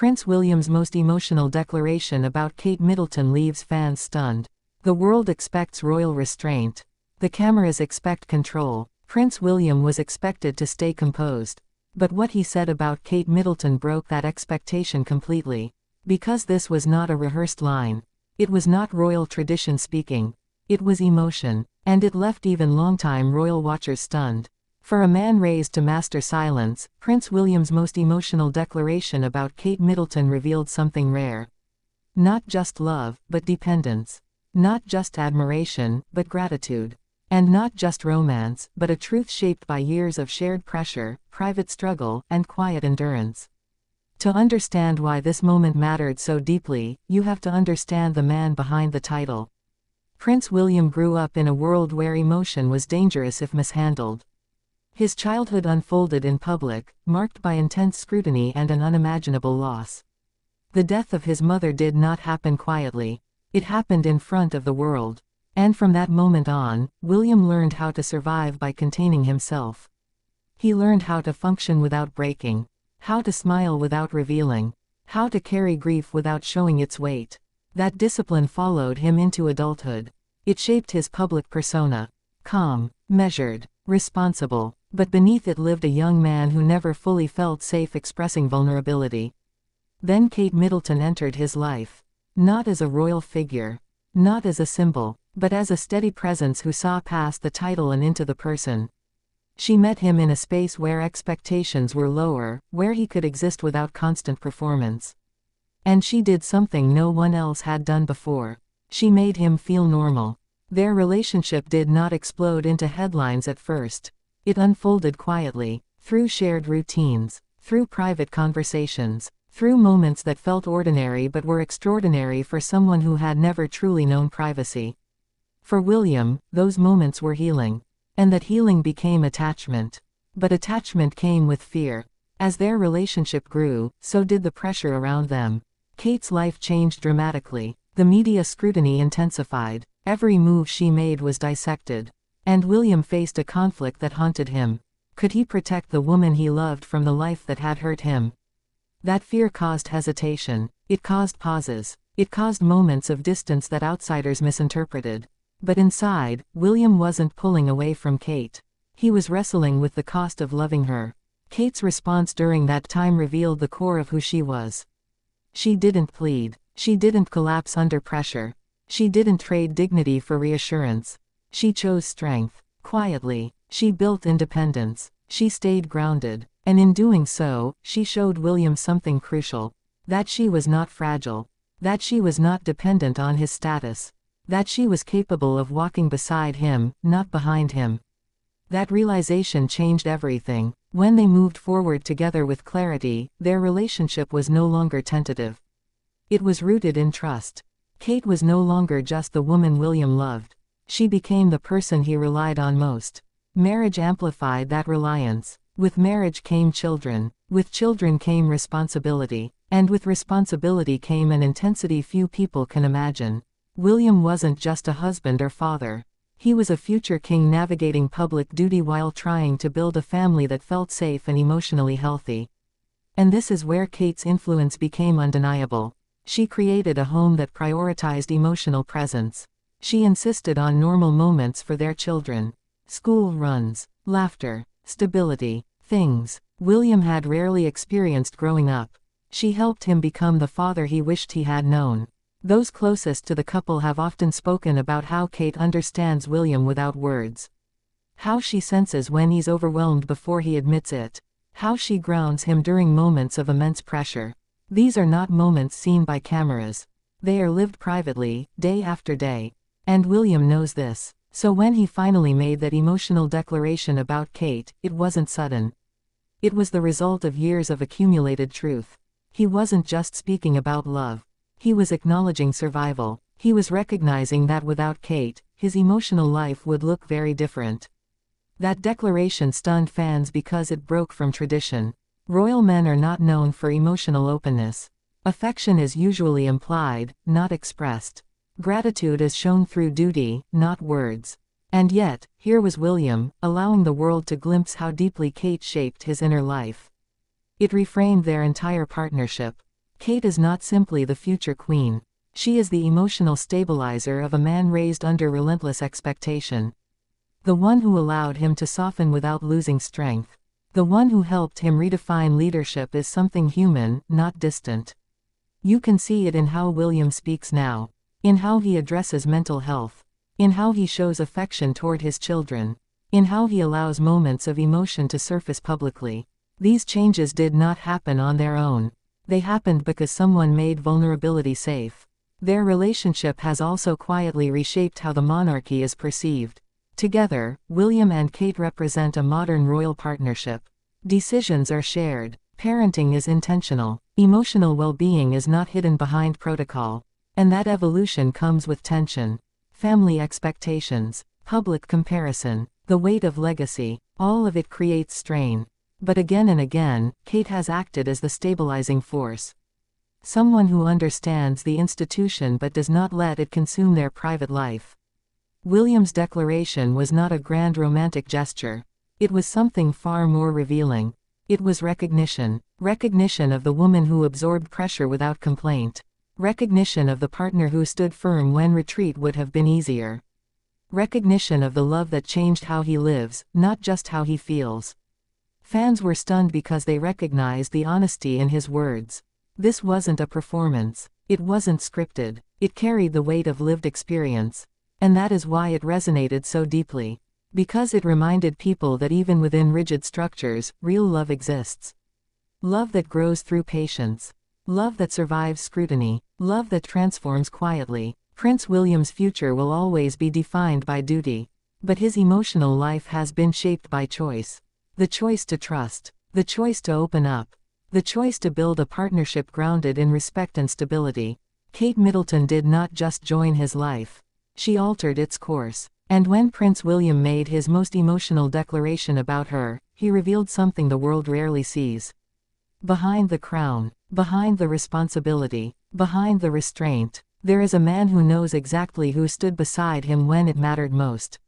Prince William's most emotional declaration about Kate Middleton leaves fans stunned. The world expects royal restraint. The cameras expect control. Prince William was expected to stay composed. But what he said about Kate Middleton broke that expectation completely. Because this was not a rehearsed line. It was not royal tradition speaking. It was emotion. And it left even longtime royal watchers stunned. For a man raised to master silence, Prince William's most emotional declaration about Kate Middleton revealed something rare. Not just love, but dependence. Not just admiration, but gratitude. And not just romance, but a truth shaped by years of shared pressure, private struggle, and quiet endurance. To understand why this moment mattered so deeply, you have to understand the man behind the title. Prince William grew up in a world where emotion was dangerous if mishandled. His childhood unfolded in public, marked by intense scrutiny and an unimaginable loss. The death of his mother did not happen quietly. It happened in front of the world. And from that moment on, William learned how to survive by containing himself. He learned how to function without breaking, how to smile without revealing, how to carry grief without showing its weight. That discipline followed him into adulthood. It shaped his public persona. Calm, measured, responsible, but beneath it lived a young man who never fully felt safe expressing vulnerability. Then Kate Middleton entered his life. Not as a royal figure. Not as a symbol, but as a steady presence who saw past the title and into the person. She met him in a space where expectations were lower, where he could exist without constant performance. And she did something no one else had done before. She made him feel normal. Their relationship did not explode into headlines at first. It unfolded quietly, through shared routines, through private conversations, through moments that felt ordinary but were extraordinary for someone who had never truly known privacy. For William, those moments were healing. And that healing became attachment. But attachment came with fear. As their relationship grew, so did the pressure around them. Kate's life changed dramatically. The media scrutiny intensified. Every move she made was dissected. And William faced a conflict that haunted him. Could he protect the woman he loved from the life that had hurt him? That fear caused hesitation. It caused pauses. It caused moments of distance that outsiders misinterpreted. But inside, William wasn't pulling away from Kate. He was wrestling with the cost of loving her. Kate's response during that time revealed the core of who she was. She didn't plead. She didn't collapse under pressure. She didn't trade dignity for reassurance. She chose strength. Quietly, she built independence. She stayed grounded. And in doing so, she showed William something crucial. That she was not fragile. That she was not dependent on his status. That she was capable of walking beside him, not behind him. That realization changed everything. When they moved forward together with clarity, their relationship was no longer tentative. It was rooted in trust. Kate was no longer just the woman William loved. She became the person he relied on most. Marriage amplified that reliance. With marriage came children. With children came responsibility. And with responsibility came an intensity few people can imagine. William wasn't just a husband or father. He was a future king navigating public duty while trying to build a family that felt safe and emotionally healthy. And this is where Kate's influence became undeniable. She created a home that prioritized emotional presence. She insisted on normal moments for their children. School runs, laughter, stability, things William had rarely experienced growing up. She helped him become the father he wished he had known. Those closest to the couple have often spoken about how Kate understands William without words. How she senses when he's overwhelmed before he admits it. How she grounds him during moments of immense pressure. These are not moments seen by cameras. They are lived privately, day after day. And William knows this. So when he finally made that emotional declaration about Kate, it wasn't sudden. It was the result of years of accumulated truth. He wasn't just speaking about love. He was acknowledging survival. He was recognizing that without Kate, his emotional life would look very different. That declaration stunned fans because it broke from tradition. Royal men are not known for emotional openness. Affection is usually implied, not expressed. Gratitude is shown through duty, not words. And yet, here was William, allowing the world to glimpse how deeply Kate shaped his inner life. It reframed their entire partnership. Kate is not simply the future queen. She is the emotional stabilizer of a man raised under relentless expectation. The one who allowed him to soften without losing strength. The one who helped him redefine leadership as something human, not distant. You can see it in how William speaks now. In how he addresses mental health. In how he shows affection toward his children. In how he allows moments of emotion to surface publicly. These changes did not happen on their own. They happened because someone made vulnerability safe. Their relationship has also quietly reshaped how the monarchy is perceived. Together, William and Kate represent a modern royal partnership. Decisions are shared. Parenting is intentional. Emotional well-being is not hidden behind protocol. And that evolution comes with tension. Family expectations. Public comparison. The weight of legacy. All of it creates strain. But again and again, Kate has acted as the stabilizing force. Someone who understands the institution but does not let it consume their private life. William's declaration was not a grand romantic gesture. It was something far more revealing. It was recognition. Recognition of the woman who absorbed pressure without complaint. Recognition of the partner who stood firm when retreat would have been easier. Recognition of the love that changed how he lives, not just how he feels. Fans were stunned because they recognized the honesty in his words. This wasn't a performance. It wasn't scripted. It carried the weight of lived experience. And that is why it resonated so deeply. Because it reminded people that even within rigid structures, real love exists. Love that grows through patience. Love that survives scrutiny. Love that transforms quietly. Prince William's future will always be defined by duty. But his emotional life has been shaped by choice. The choice to trust. The choice to open up. The choice to build a partnership grounded in respect and stability. Kate Middleton did not just join his life. She altered its course. And when Prince William made his most emotional declaration about her, he revealed something the world rarely sees. Behind the crown, behind the responsibility, behind the restraint, there is a man who knows exactly who stood beside him when it mattered most.